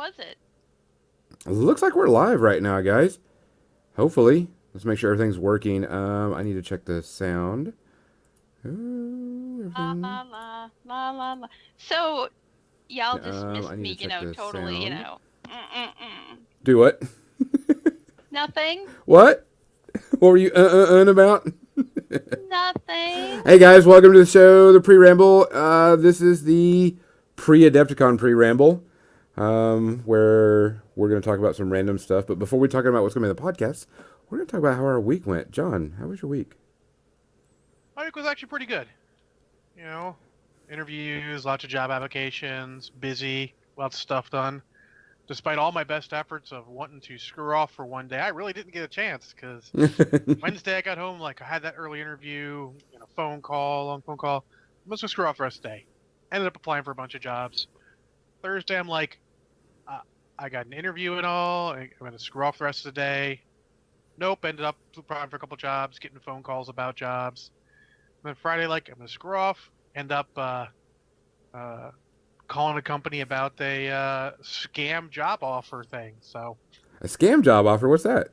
was it? Looks like we're live right now, guys. Hopefully. Let's make sure everything's working. I need to check the sound. La Everything. la la la la la. So y'all I dismissed need me, to check the totally, sound. mm-mm-mm. Do what? Nothing, What? What were you about? nothing. Hey guys, welcome to the show, the PreRamble. This is the pre-adepticon PreRamble, where we're going to talk about some random stuff. But before we talk about what's going to be in the podcast, we're going to talk about how our week went. John, how was your week? My week was actually pretty good. You know, interviews, lots of job applications, busy, lots of stuff done. Despite all my best efforts of wanting to screw off for one day, I really didn't get a chance because Wednesday I got home, like I had that early interview, phone call, long phone call. I'm just gonna screw off the rest of the day. Ended up applying for a bunch of jobs. Thursday I'm like, uh, I got an interview and all. I'm gonna screw off the rest of the day. Nope. Ended up applying for a couple jobs, getting phone calls about jobs. And then Friday, like I'm gonna screw off. End up uh, calling a company about a scam job offer thing. So, A scam job offer? What's that?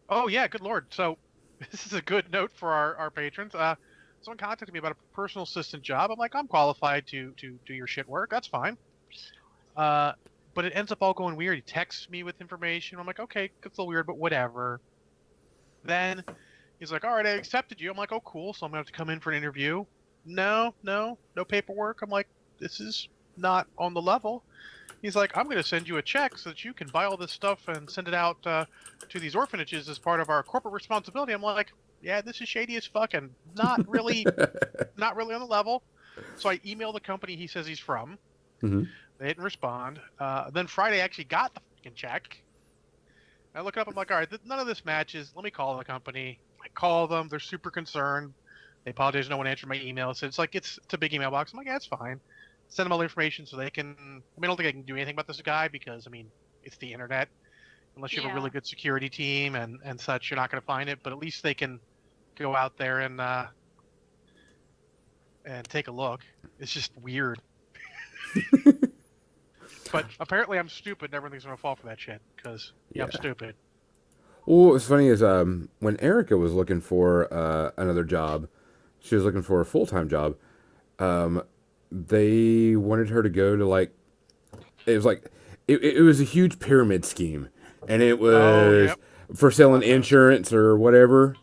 oh yeah, good lord. So, this is a good note for our patrons. Someone contacted me about a personal assistant job. I'm like, I'm qualified to do your shit work. That's fine. Uh, but it ends up all going weird. He texts me with information. I'm like, okay, it's a little weird, but whatever. Then he's like, all right, I accepted you. I'm like, oh cool. So I'm gonna have to come in for an interview. No paperwork. I'm like, this is not on the level. He's like, I'm going to send you a check so that you can buy all this stuff and send it out to these orphanages as part of our corporate responsibility. I'm like, yeah, this is shady as fuck and not really on the level. So I email the company he says he's from. Hmm. They didn't respond. Then Friday I actually got the fucking check. I look it up. I'm like, all right, none of this matches. Let me call the company. I call them. They're super concerned. They apologize. No one answered my email. So it's like it's a big email box. I'm like, yeah, it's fine. Send them all the information so they can. I don't think I can do anything about this guy because it's the internet. Unless you have a really Yeah. good security team and such, you're not going to find it. But at least they can go out there and take a look. It's just weird. But apparently I'm stupid and everything's going to fall for that shit because yeah, I'm Yeah. stupid. Well, what's funny is when Erica was looking for another job, she was looking for a full time job. Um, they wanted her to go to like it was like it was a huge pyramid scheme, and it Oh, was yep. for A selling lot of those. insurance or whatever.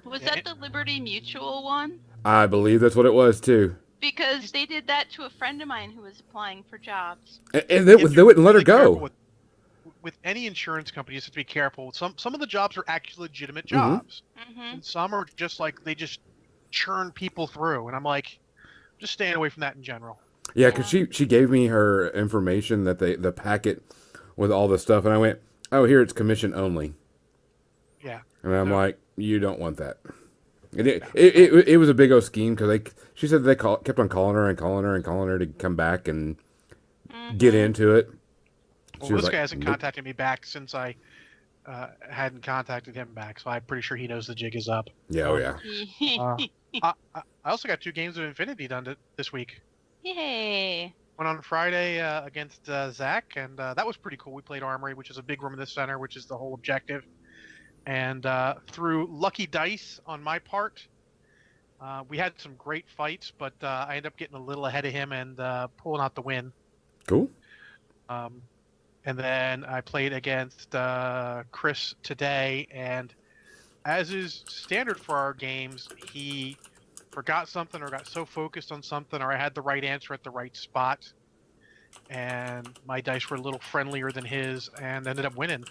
Was Yeah, that the Liberty Mutual one? I believe that's what it was too. Because they did that to a friend of mine who was applying for jobs. And you have to they be wouldn't let her really careful go. with any insurance company. You just have to be careful. Some of the jobs are actually legitimate Hmm. jobs, Mm-hmm. and some are just like they just churn people through. And I'm like, just staying away from that in general. Yeah, because Yeah. she gave me her information that the packet with all the stuff, and I went, oh, here it's commission only, Yeah. and I'm So like, you don't want that. And it yeah. it, So it, it was a big old scheme because she said kept on calling her and calling her and calling her to come back and get Mm-hmm. into it. well, She was this like, guy hasn't nope. contacted me back since I hadn't contacted him back. So I'm pretty sure he knows the jig is up. Yeah, oh Um, yeah. uh, I also got 2 games of Infinity done this week. Yay. Went on Friday against Zach, and that was pretty cool. We played Armory, which is a big room in the center, which is the whole objective. And through lucky dice on my part, we had some great fights, but I ended up getting a little ahead of him and pulling out the win. Cool. Um, and then I played against Chris today, and as is standard for our games, he forgot something or got so focused on something, or I had the right answer at the right spot, and my dice were a little friendlier than his, and ended up winning.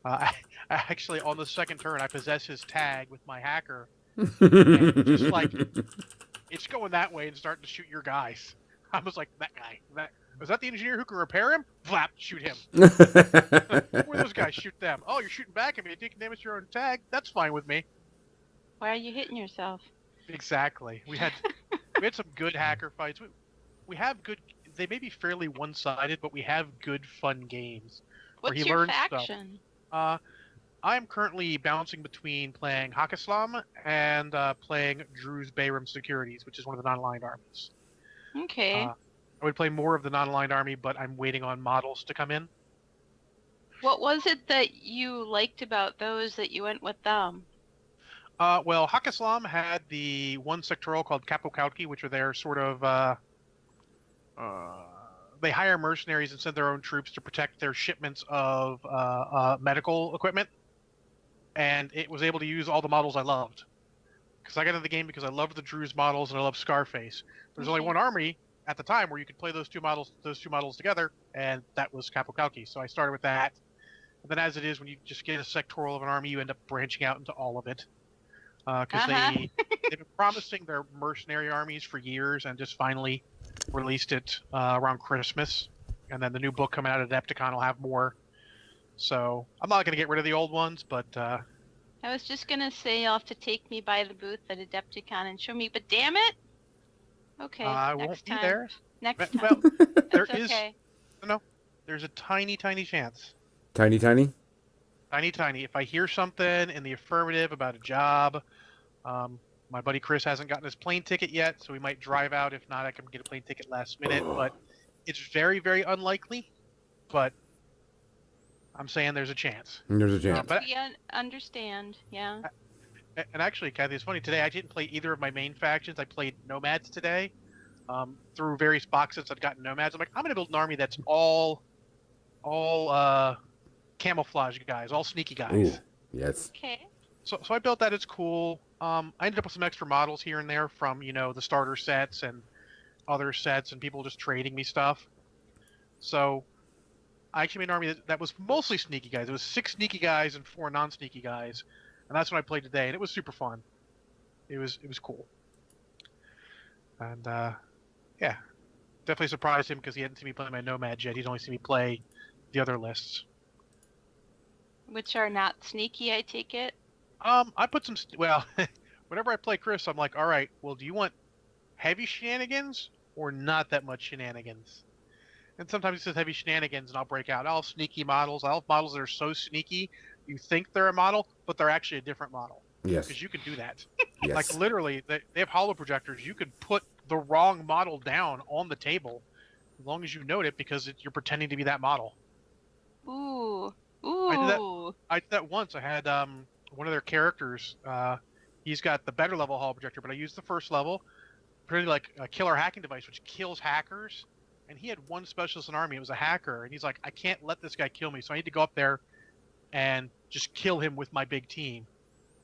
I actually, on the second turn, I possess his tag with my hacker, and just like it's going that way and starting to shoot your guys. I was like, that guy, that was that the engineer who can repair him? Flap, shoot him. Who are those guys? Shoot them. Oh, you're shooting back at me, taking damage to your own tag. That's fine with me. Why are you hitting yourself? Exactly. We had some good hacker fights. We have good. They may be fairly one-sided, but we have good fun games where he What's your learns stuff. faction? Uh, I'm currently bouncing between playing Hakislam and playing Drew's Bayram Securities, which is one of the non-aligned armies. Okay. I would play more of the non-aligned army, but I'm waiting on models to come in. What was it that you liked about those that you went with them? Well, Hak Islam had the one sectoral called Kapokauki, which are their sort of uh, they hire mercenaries and send their own troops to protect their shipments of medical equipment, and it was able to use all the models I loved. Because I got into the game because I loved the Drew's models and I loved Scarface. There's only Okay. one army at the time where you could play those two models together, and that was Kapokauki. So I started with that. And then, as it is, when you just get a sectoral of an army, you end up branching out into all of it. Because Uh-huh. they've been promising their mercenary armies for years, and just finally released it around Christmas. And then the new book coming out of Adepticon will have more. So I'm not going to get rid of the old ones, but I was just gonna say you'll have to take me by the booth at Adepticon and show me, but damn it! Okay, I won't next be time. there. Next Well, time. there That's is okay. no, there's a tiny, tiny chance. Tiny, tiny. Tiny, tiny. If I hear something in the affirmative about a job, um, my buddy Chris hasn't gotten his plane ticket yet, so we might drive out. If not, I can get a plane ticket last minute. But it's very, very unlikely. But I'm saying there's a chance. There's a chance. Which But we understand, yeah. and actually, Kathy, it's funny today. I didn't play either of my main factions. I played nomads today. Through various boxes, I've gotten nomads. I'm like, I'm gonna build an army that's all camouflage guys, all sneaky Ooh, guys. yes. Okay. So I built that. It's cool. I ended up with some extra models here and there from the starter sets and other sets and people just trading me stuff. So I actually made an army that was mostly sneaky guys. It was 6 sneaky guys and 4 non-sneaky guys, and that's what I played today, and it was super fun. It was cool, and yeah, definitely surprised him because he hadn't seen me play my nomads yet. He'd only seen me play the other lists. Which are not sneaky, I take it. I put some well, whenever I play Chris, I'm like, all right, well, do you want heavy shenanigans or not that much shenanigans? And sometimes he says heavy shenanigans, and I'll break out. I'll have sneaky models. I'll have models that are so sneaky you think they're a model, but they're actually a different model. Yes. Because you can do that. Like Yes. literally, they have hollow projectors. You could put the wrong model down on the table, as long as you note it, because you're pretending to be that model. Ooh. I did that. Ooh. I did that once. I had one of their characters. He's got the better level hollow projector, but I used the first level. Pretty like a killer hacking device, which kills hackers. And he had one specialist in army. It was a hacker, and he's like, I can't let this guy kill me, so I need to go up there and just kill him with my big team.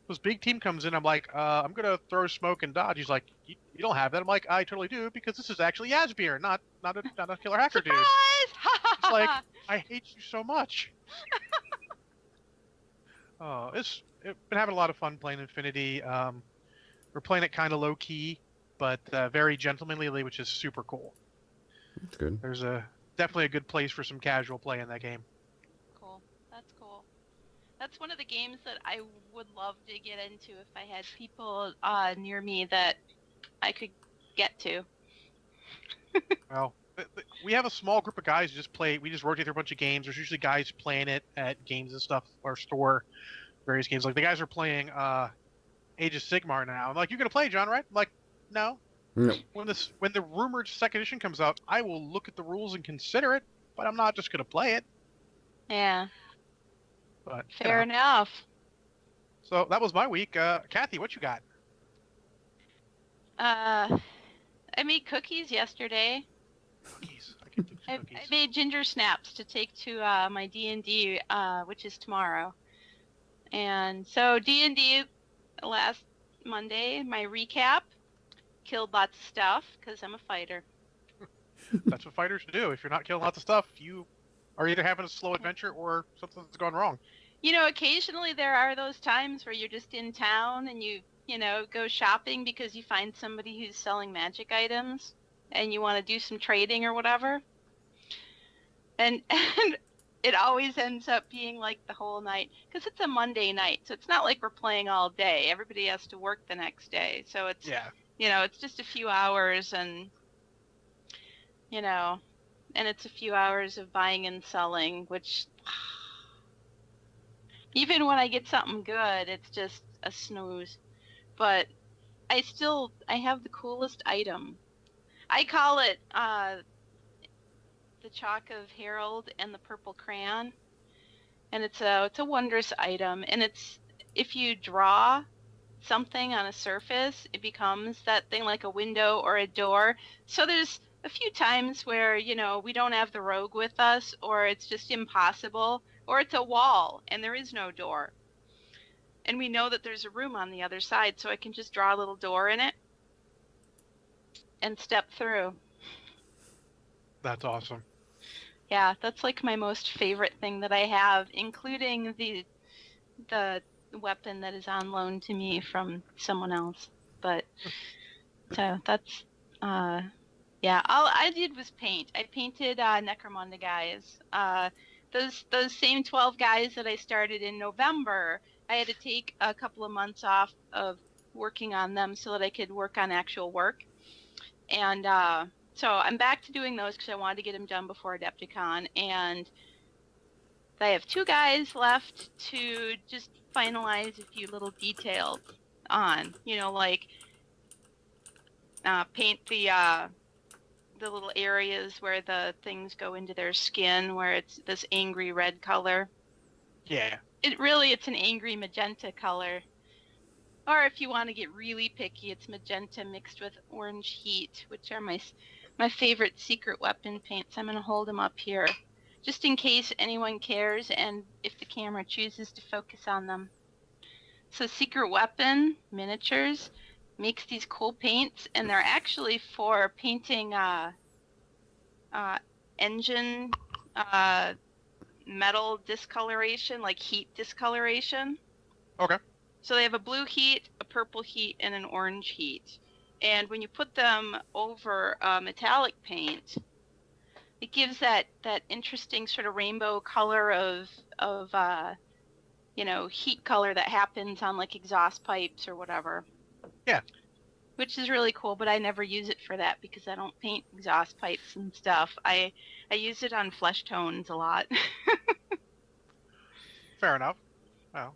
This big team comes in. I'm like, I'm gonna throw smoke and dodge. He's like, you don't have that. I'm like, I totally do because this is actually Yasbir, not a killer hacker dude. It's like, Surprise! I hate you so much. Oh, it's been having a lot of fun playing Infinity. We're playing it kind of low key, but very gentlemanly, which is super cool. That's good. There's definitely a good place for some casual play in that game. Cool. That's cool. That's one of the games that I would love to get into if I had people near me that I could get to. Well, we have a small group of guys who just play. We just rotate through a bunch of games. There's usually guys playing it at games and stuff, or store various games. Like the guys are playing Age of Sigmar now. I'm like, you're gonna play, John, right? I'm like, no. No. When the rumored second edition comes out, I will look at the rules and consider it, but I'm not just gonna play it. Yeah. But Fair enough. So that was my week. Kathy, what you got? I made cookies yesterday. Cookies. I can do I cookies. made ginger snaps to take to my D&D, which is tomorrow. And so D&D last Monday, my recap, killed lots of stuff because I'm a fighter. That's what fighters do. If you're not killing lots of stuff, you are either having a slow adventure or something's gone wrong. You know, occasionally there are those times where you're just in town and you go shopping because you find somebody who's selling magic items and you want to do some trading or whatever. And it always ends up being like the whole night because it's a Monday night. So it's not like we're playing all day. Everybody has to work the next day. So it's, it's just a few hours and it's a few hours of buying and selling, which even when I get something good, it's just a snooze. But I have the coolest item. I call it the Chalk of Harold and the Purple Crayon. and it's a wondrous item. And it's, if you draw something on a surface, it becomes that thing, like a window or a door. So there's a few times where, we don't have the rogue with us, or it's just impossible, or it's a wall and there is no door. And we know that there's a room on the other side, so I can just draw a little door in it and step through. That's awesome. Yeah, that's like my most favorite thing that I have, including the weapon that is on loan to me from someone else. But so that's yeah, all I did was paint. I painted Necromunda guys. Those same 12 guys that I started in November, I had to take a couple of months off of working on them so that I could work on actual work. And so I'm back to doing those because I wanted to get them done before Adepticon. And I have 2 guys left to just finalize a few little details on, like paint the little areas where the things go into their skin, where it's this angry red color. Yeah. It's an angry magenta color. Or if you want to get really picky, it's magenta mixed with orange heat, which are my favorite secret weapon paints. I'm going to hold them up here, just in case anyone cares and if the camera chooses to focus on them. So Secret Weapon Miniatures makes these cool paints, and they're actually for painting engine metal discoloration, like heat discoloration. Okay. So they have a blue heat, a purple heat, and an orange heat. And when you put them over metallic paint, it gives that interesting sort of rainbow color of heat color that happens on like exhaust pipes or whatever. Yeah. Which is really cool, but I never use it for that because I don't paint exhaust pipes and stuff. I use it on flesh tones a lot. Fair enough. Well,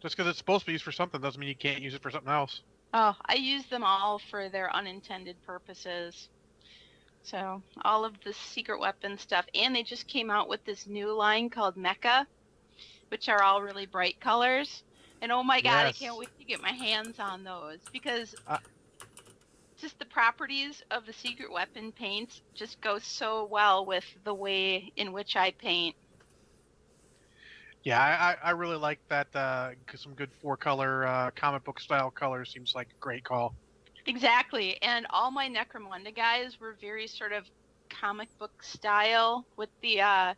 just because it's supposed to be used for something doesn't mean you can't use it for something else. Oh, I use them all for their unintended purposes. So all of the secret weapon stuff, and they just came out with this new line called Mecha, which are all really bright colors. And oh my god, I can't Yes. wait to get my hands on those because just the properties of the secret weapon paints just go so well with the way in which I paint. Yeah, I really like that. Some good 4-color comic book style colors seems like a great call. Exactly, and all my Necromunda guys were very sort of comic book style with the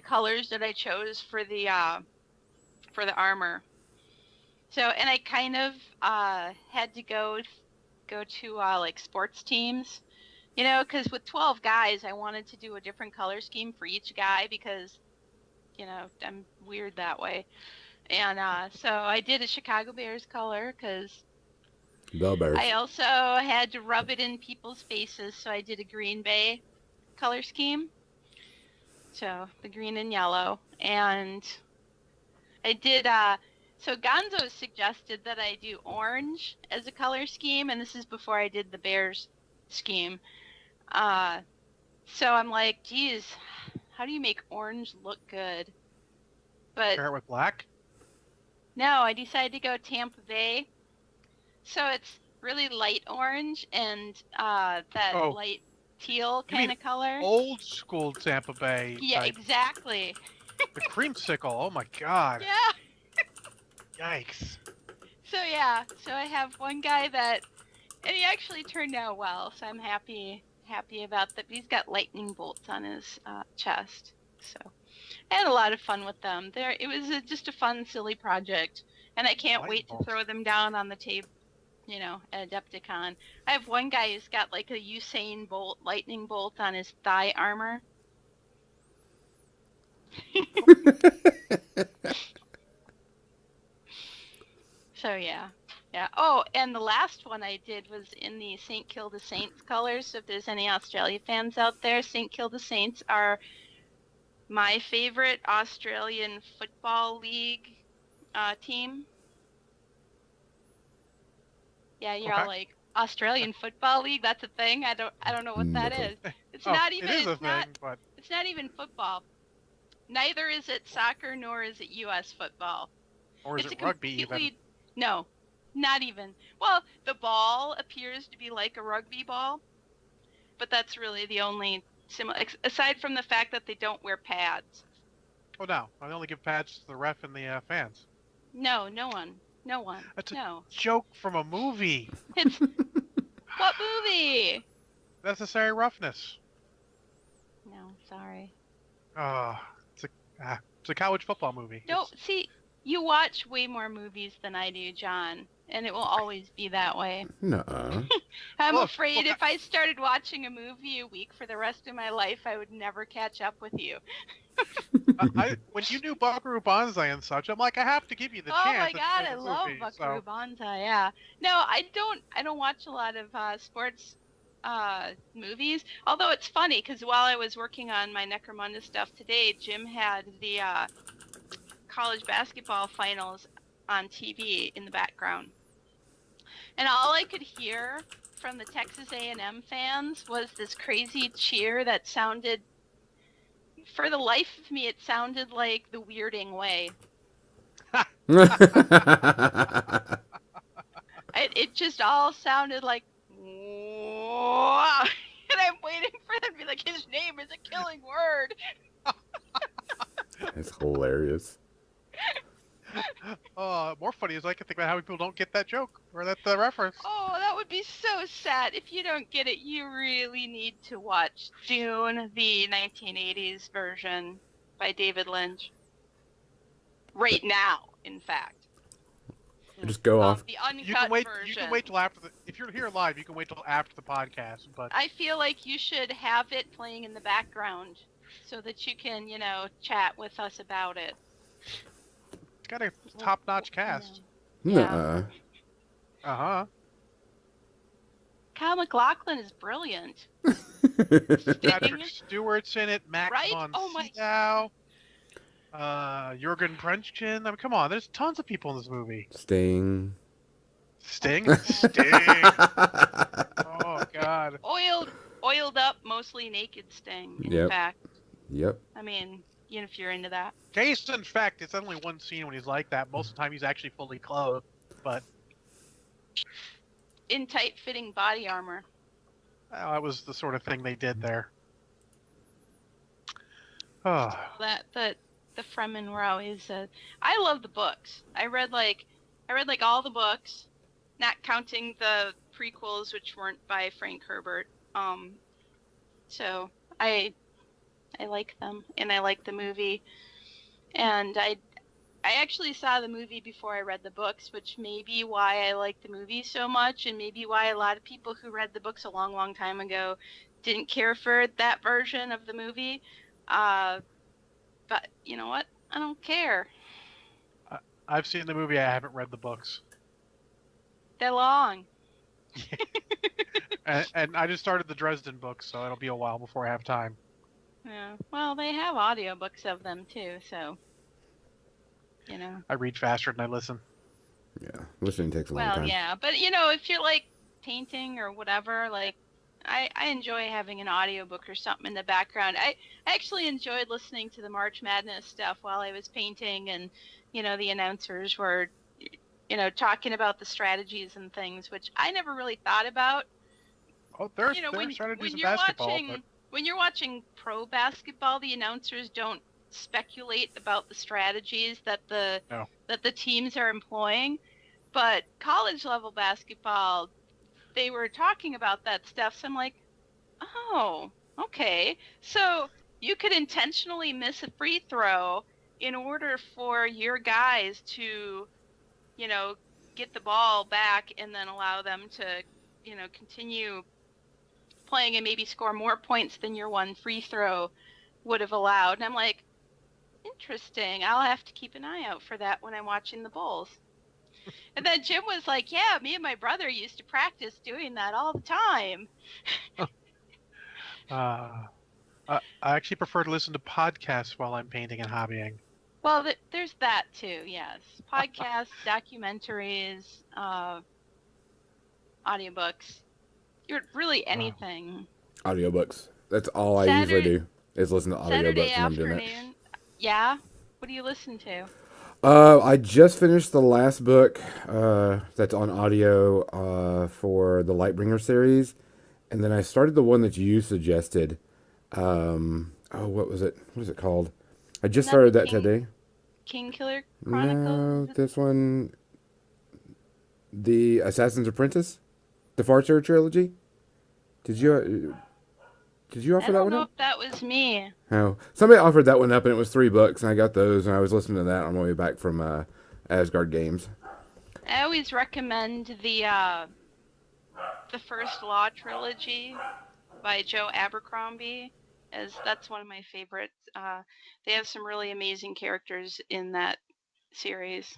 colors that I chose for the armor. So, and I kind of had to go to like sports teams, because with 12 guys, I wanted to do a different color scheme for each guy because, I'm weird that way. And so I did a Chicago Bears color because The Bears. I also had to rub it in people's faces, so I did a Green Bay color scheme. So the green and yellow. And I did so Gonzo suggested that I do orange as a color scheme, and this is before I did the Bears scheme. So I'm like, geez, how do you make orange look good? But Pair it with black. no, I decided to go Tampa Bay. So it's really light orange and that light teal kind of color. Old school Tampa Bay. Yeah, type. exactly. The creamsicle. Oh my god. Yeah. Yikes. So yeah, so I have one guy that, and he actually turned out well. So I'm happy about that. He's got lightning bolts on his chest. So I had a lot of fun with them. It was just a fun, silly project, and I can't wait to throw them down on the table. At Adepticon. I have one guy who's got like a Usain Bolt lightning bolt on his thigh armor. So yeah. Oh, and the last one I did was in the St. Kilda Saints colors. So if there's any Australia fans out there, St. Kilda Saints are my favorite Australian football league team. Yeah, you're all like, Australian Football League, that's a thing? I don't know what that is. It's not even it is a thing, but it's not even football. Neither is it soccer nor is it U.S. football. Or is It's it a rugby even? completely no, not even. Well, the ball appears to be like a rugby ball, but that's really the only similar. Aside from the fact that they don't wear pads. Oh no, I only give pads to the ref and the fans. No, no one, no one, That's a no. joke from a movie. It's what movie? Necessary Roughness. No, sorry. Uh, it's a it's a college football movie. No, see, you watch way more movies than I do, John, and it will always be that way. Nuh-uh. I'm Look, afraid look, if I started watching a movie a week for the rest of my life, I would never catch up with you. when you knew Buckaroo Banzai and such, I'm like, I have to give you the Oh my chance. It's God, a I good love movie. Buckaroo So Banzai. Yeah. No, I don't watch a lot of sports movies. Although it's funny because while I was working on my Necromunda stuff today, Jim had the college basketball finals on TV in the background. And all I could hear from the Texas A&M fans was this crazy cheer that sounded, for the life of me, it sounded like the Weirding Way. It just all sounded like, whoa. And I'm waiting for them to be like, his name is a killing word. It's hilarious. more funny is I can think about how people don't get that joke or that the reference. Oh, that would be so sad. If you don't get it, you really need to watch Dune, the 1980s version by David Lynch. Right now, in fact. Just go off. The uncut You can wait. version. You can wait till after the. If you're here live, you can wait till after the podcast. But I feel like you should have it playing in the background so that you can, chat with us about it. it's got a top-notch cast. Yeah. Nuh-uh. Uh-huh. Kyle MacLachlan is brilliant. Patrick Stewart's in it. Max Right? von Oh my- Sydow. Jurgen Prunchkin. I mean, come on. There's tons of people in this movie. Sting. Sting. Sting. Oh God. Oiled up, mostly naked Sting, in Yep. fact. Yep. I mean, if you're into that. Case in fact, it's only one scene when he's like that. Most of the time, he's actually fully clothed. But In tight-fitting body armor. that was the sort of thing they did there. Oh. The Fremen were always. I love the books. I read like all the books, not counting the prequels, which weren't by Frank Herbert. So I like them, and I like the movie, and I actually saw the movie before I read the books, which may be why I like the movie so much, and maybe why a lot of people who read the books a long, long time ago didn't care for that version of the movie. But you know what? I don't care. I've seen the movie. I haven't read the books. They're long. And I just started the Dresden books, so it'll be a while before I have time. Yeah. Well, they have audiobooks of them too, so I read faster than I listen. Yeah. Listening takes a long Well, time. yeah, but if you're like painting or whatever, like I enjoy having an audiobook or something in the background. I actually enjoyed listening to the March Madness stuff while I was painting, and the announcers were talking about the strategies and things, which I never really thought about. Oh, there's when strategies in you're basketball. watching when you're watching pro basketball, the announcers don't speculate about the strategies that the teams are employing. But college level basketball, they were talking about that stuff. So I'm like, oh, okay. So you could intentionally miss a free throw in order for your guys to, get the ball back and then allow them to, continue playing and maybe score more points than your one free throw would have allowed. And I'm like, interesting. I'll have to keep an eye out for that when I'm watching the Bulls. And then Jim was like, yeah, me and my brother used to practice doing that all the time. I actually prefer to listen to podcasts while I'm painting and hobbying. Well, there's that too, yes. Podcasts, documentaries, audiobooks. You're really anything. Audiobooks. That's all I usually do is listen to audiobooks Saturday when I'm doing that. afternoon, Yeah? What do you listen to? I just finished the last book that's on audio for the Lightbringer series, and then I started the one that you suggested. Oh, what was it? What is it called? I Isn't just that the started that King today. King Killer Chronicles? No, Is it? this one, the Assassin's Apprentice, the Farseer trilogy. Did you did you I offer that don't one know up? if that was me. Oh, somebody offered that one up, and it was $3, and I got those, and I was listening to that on my way back from Asgard Games. I always recommend the First Law trilogy by Joe Abercrombie, as that's one of my favorites. They have some really amazing characters in that series.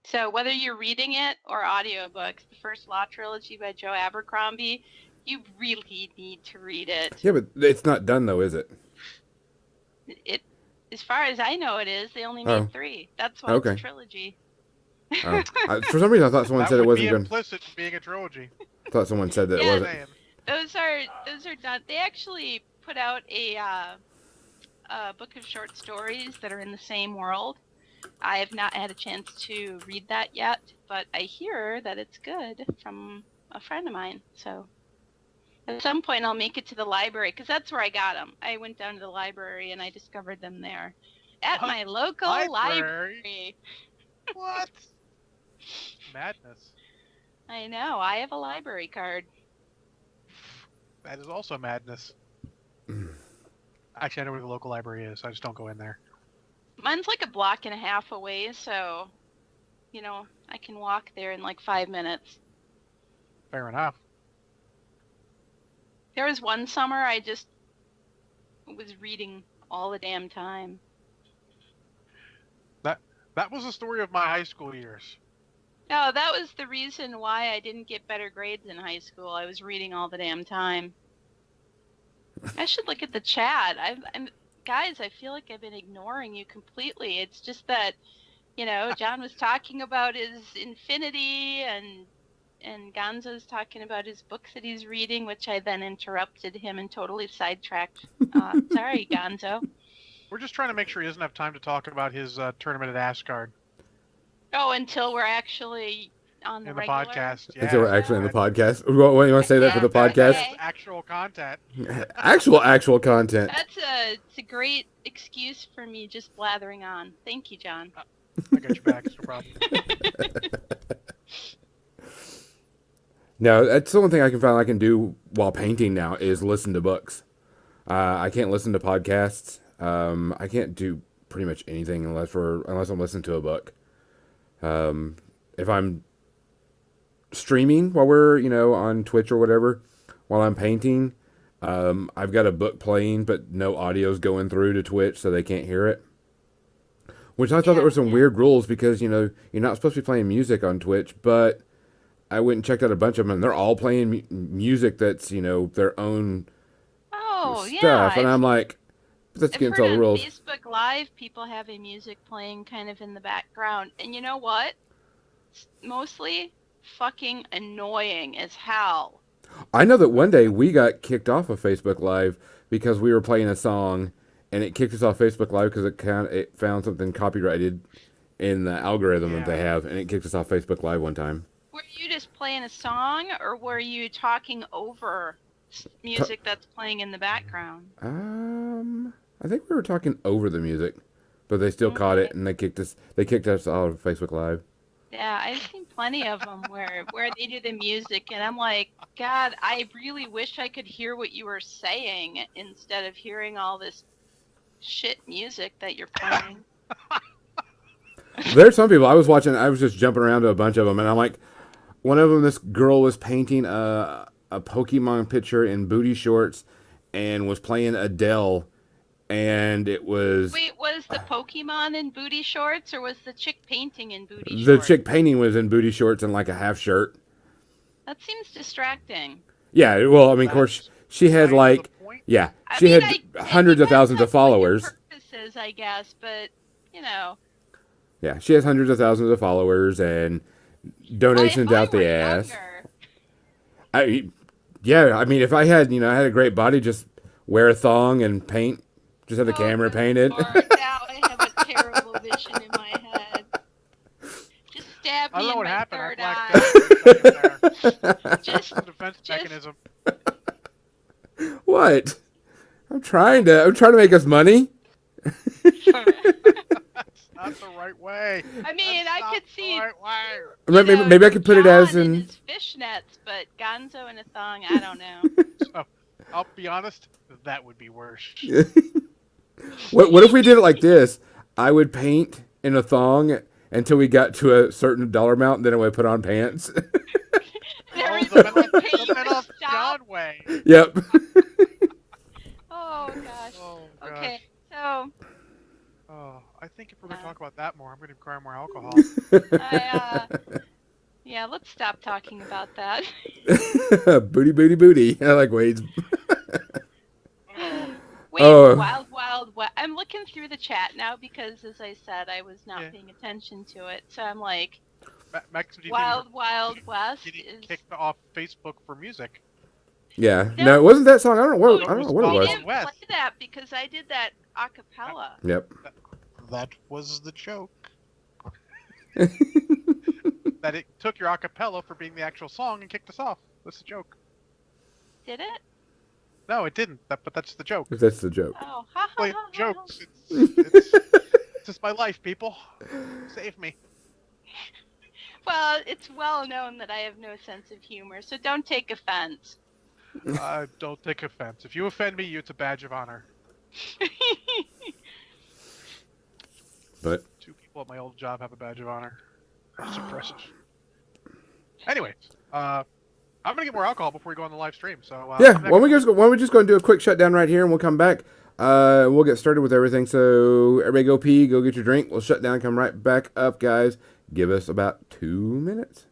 So whether you're reading it or audiobooks, the First Law trilogy by Joe Abercrombie, you really need to read it. Yeah, but it's not done though, is it? It, as far as I know, it is. They only Oh, made 3. That's why it's a okay. trilogy. Oh, for some reason I thought someone That said it would be wasn't good. implicit in being a trilogy. I thought someone said that it Just Yeah, wasn't. saying. those are done. They actually put out a book of short stories that are in the same world. I have not had a chance to read that yet, but I hear that it's good from a friend of mine. So at some point I'll make it to the library, because that's where I got them. I went down to the library and I discovered them there at What? my local Library? library. What? Madness. I know, I have a library card. That is also madness. Actually, I know where the local library is. I just don't go in there. Mine's like a block and a half away, so I can walk there in like 5 minutes. Fair enough. There was one summer I just was reading all the damn time. That was the story of my high school years. No, that was the reason why I didn't get better grades in high school. I was reading all the damn time. I should look at the chat. Guys, I feel like I've been ignoring you completely. It's just that, John was talking about his Infinity, and Gonzo's talking about his books that he's reading, which I then interrupted him and totally sidetracked. Sorry, Gonzo. We're just trying to make sure he doesn't have time to talk about his tournament at Asgard Oh, until we're actually on the in the regular podcast. Yeah. Until we're actually in the podcast. You want to say that for the podcast? Okay. Actual content. Actual content. It's a great excuse for me just blathering on. Thank you, John. I got your back. No problem. No, that's the one thing I can find I can do while painting now is listen to books. I can't listen to podcasts. I can't do pretty much anything unless I'm listening to a book. If I'm streaming while we're on Twitch or whatever, while I'm painting, I've got a book playing, but no audio's going through to Twitch, so they can't hear it. Which I thought there were some weird rules because you're not supposed to be playing music on Twitch, but I went and checked out a bunch of them, and they're all playing music that's their own stuff, and I'm like, that's I've against heard all the on rules. Facebook Live people having music playing kind of in the background, and you know what? It's mostly fucking annoying as hell. I know that one day we got kicked off of Facebook Live because we were playing a song, and it kicked us off Facebook Live because it found something copyrighted in the algorithm that they have, and it kicked us off Facebook Live one time. Were you just playing a song, or were you talking over music that's playing in the background? I think we were talking over the music, but they still caught it, and they kicked us. They kicked us out of Facebook Live. Yeah, I've seen plenty of them where they do the music, and I'm like, God, I really wish I could hear what you were saying instead of hearing all this shit music that you're playing. There's some people I was watching. I was just jumping around to a bunch of them, and I'm like, one of them, this girl was painting a Pokemon picture in booty shorts, and was playing Adele, and it was. Wait, was the Pokemon in booty shorts, or was the chick painting in booty The shorts? chick painting was in booty shorts and like a half shirt. That seems distracting. Yeah, well, I mean, of course, she had like, yeah, she had hundreds of thousands of followers. Purposes, I guess, but Yeah, she has hundreds of thousands of followers and donations out the ass. Yeah, I mean, if I had, I had a great body, just wear a thong and paint Just had the Oh, camera good painted. Lord, now I have a terrible vision in my head. Just stab I don't me know in what my happened. I third blacked eye. out for a second there. Just, It's a defense just. mechanism. What? I'm trying to make us money. That's not the right way. I mean, That's I not could the see, right way. Maybe I could put it as John in in. his fishnets, but Gonzo in a thong, I don't know. So, I'll be honest, that would be worse. What if we did it like this? I would paint in a thong until we got to a certain dollar amount, and then I would put on pants. There The is metal, the paint the metal would stop. John way. Yep. Oh gosh. Oh gosh. Okay, so Oh, I think if we're gonna talk about that more, I'm gonna require more alcohol. yeah, let's stop talking about that. Booty, booty, booty. I like Wade's. Wait, Oh. Wild. I'm looking through the chat now because, as I said, I was not paying attention to it. So I'm like, Max, do you Wild West getting is. kicked off Facebook for music? Yeah. No. No, it wasn't that song. I don't know what. Oh, I don't know what it We was. didn't play that because I did that a cappella. Yep. That was the joke. That it took your acapella for being the actual song and kicked us off. That's the joke. Did it? No, it didn't. But that's the joke. That's the joke. Oh, ha ha Playing ha. jokes. It's just my life, people. Save me. Well, it's well known that I have no sense of humor, so don't take offense. Don't take offense. If you offend me, it's a badge of honor. But 2 people at my old job have a badge of honor. That's impressive. Anyways, I'm gonna get more alcohol before we go on the live stream. So yeah, why don't we just go and do a quick shutdown right here, and we'll come back. We'll get started with everything. So everybody, go pee, go get your drink. We'll shut down, come right back up, guys. Give us about 2 minutes.